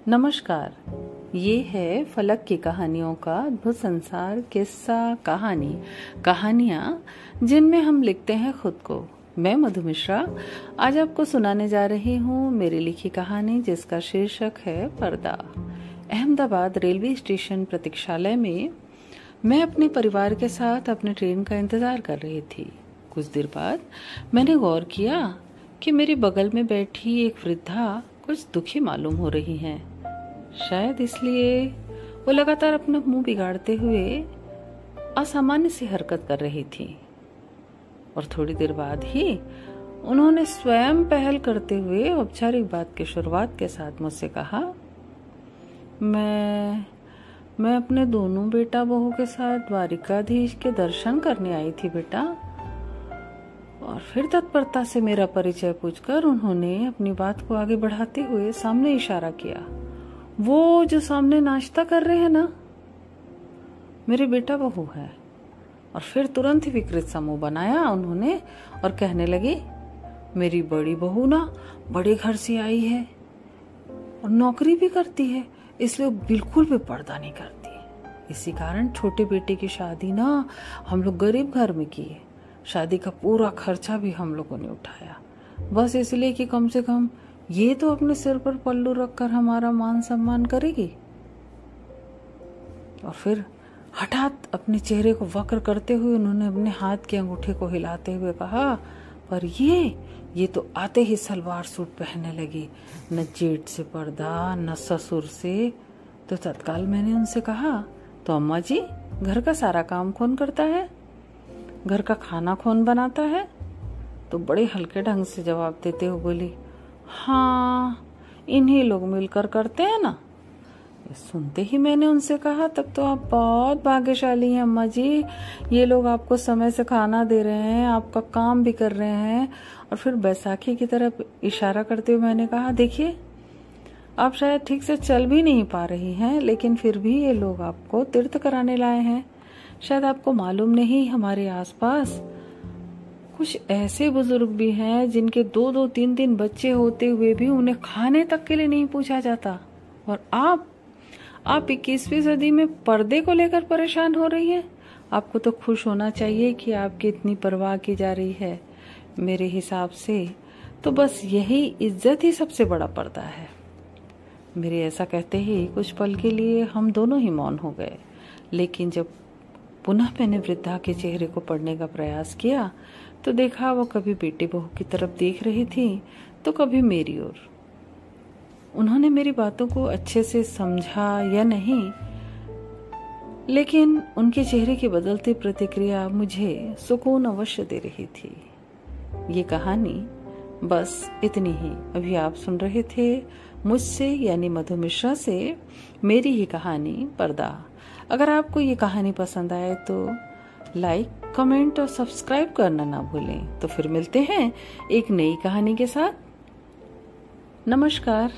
नमस्कार। ये है फलक की कहानियों का अद्भुत संसार, किस्सा कहानियाँ जिनमें हम लिखते हैं खुद को। मैं मधु मिश्रा आज आपको सुनाने जा रही हूँ मेरी लिखी कहानी, जिसका शीर्षक है पर्दा। अहमदाबाद रेलवे स्टेशन प्रतीक्षालय में मैं अपने परिवार के साथ अपने ट्रेन का इंतजार कर रही थी। कुछ देर बाद मैंने गौर किया कि मेरे बगल में बैठी एक वृद्धा कुछ दुखी मालूम हो रही हैं। शायद इसलिए वो लगातार अपना मुंह बिगाड़ते हुए असामान्य सी हरकत कर रही थी। और थोड़ी देर बाद ही उन्होंने स्वयं पहल करते हुए औपचारिक बात की शुरुआत के साथ मुझसे कहा, मैं अपने दोनों बेटा बहू के साथ द्वारिकाधीश के दर्शन करने आई थी बेटा। और फिर तत्परता से मेरा परिचय पूछकर उन्होंने अपनी बात को आगे बढ़ाते हुए सामने इशारा किया। वो जो सामने नाश्ता कर रहे हैं ना, मेरे बेटा बहू है। और फिर तुरंत ही विकृत सा मुंह बनाया उन्होंने और कहने लगी, मेरी बड़ी बहू ना बड़े घर से आई है और नौकरी भी करती है, इसलिए बिल्कुल भी पर्दा नहीं करती। इसी कारण छोटे बेटे की शादी ना हम लोग गरीब घर में किए। शादी का पूरा खर्चा भी हम लोगों ने उठाया, बस इसलिए कि कम से कम ये तो अपने सिर पर पल्लू रखकर हमारा मान सम्मान करेगी। और फिर हठात अपने चेहरे को वक्र करते हुए उन्होंने अपने हाथ के अंगूठे को हिलाते हुए कहा, पर ये तो आते ही सलवार सूट पहनने लगी, न जेठ से पर्दा न ससुर से। तो तत्काल मैंने उनसे कहा, तो अम्मा जी, घर का सारा काम कौन करता है? घर का खाना कौन बनाता है? तो बड़े हल्के ढंग से जवाब देते हुए बोली, हाँ, इन्हीं लोग मिलकर करते हैं ना। सुनते ही मैंने उनसे कहा, तब तो आप बहुत भाग्यशाली हैं अम्मा जी, ये लोग आपको समय से खाना दे रहे हैं, आपका काम भी कर रहे हैं। और फिर बैसाखी की तरफ इशारा करते हुए मैंने कहा, देखिए, आप शायद ठीक से चल भी नहीं पा रही हैं, लेकिन फिर भी ये लोग आपको तीर्थ कराने लाए हैं। शायद आपको मालूम नहीं, हमारे आसपास कुछ ऐसे बुजुर्ग भी हैं जिनके 2-2, 3-3 बच्चे होते हुए भी उन्हें खाने तक के लिए नहीं पूछा जाता। और आप 21वीं सदी में पर्दे को लेकर परेशान हो रही हैं। आपको तो खुश होना चाहिए कि आपकी इतनी परवाह की जा रही है। मेरे हिसाब से तो बस यही इज्जत ही सबसे बड़ा पर्दा है। मेरे ऐसा कहते ही कुछ पल के लिए हम दोनों ही मौन हो गए, लेकिन जब पुनः मैंने वृद्धा के चेहरे को पढ़ने का प्रयास किया तो देखा वो कभी बेटे बहू की तरफ देख रही थी तो कभी मेरी ओर। उन्होंने मेरी बातों को अच्छे से समझा या नहीं, लेकिन उनके चेहरे की बदलती प्रतिक्रिया मुझे सुकून अवश्य दे रही थी। ये कहानी बस इतनी ही। अभी आप सुन रहे थे मुझसे यानी मधु मिश्रा से मेरी ही कहानी पर्दा। अगर आपको ये कहानी पसंद आए तो लाइक, कमेंट और सब्सक्राइब करना ना भूलें। तो फिर मिलते हैं एक नई कहानी के साथ। नमस्कार।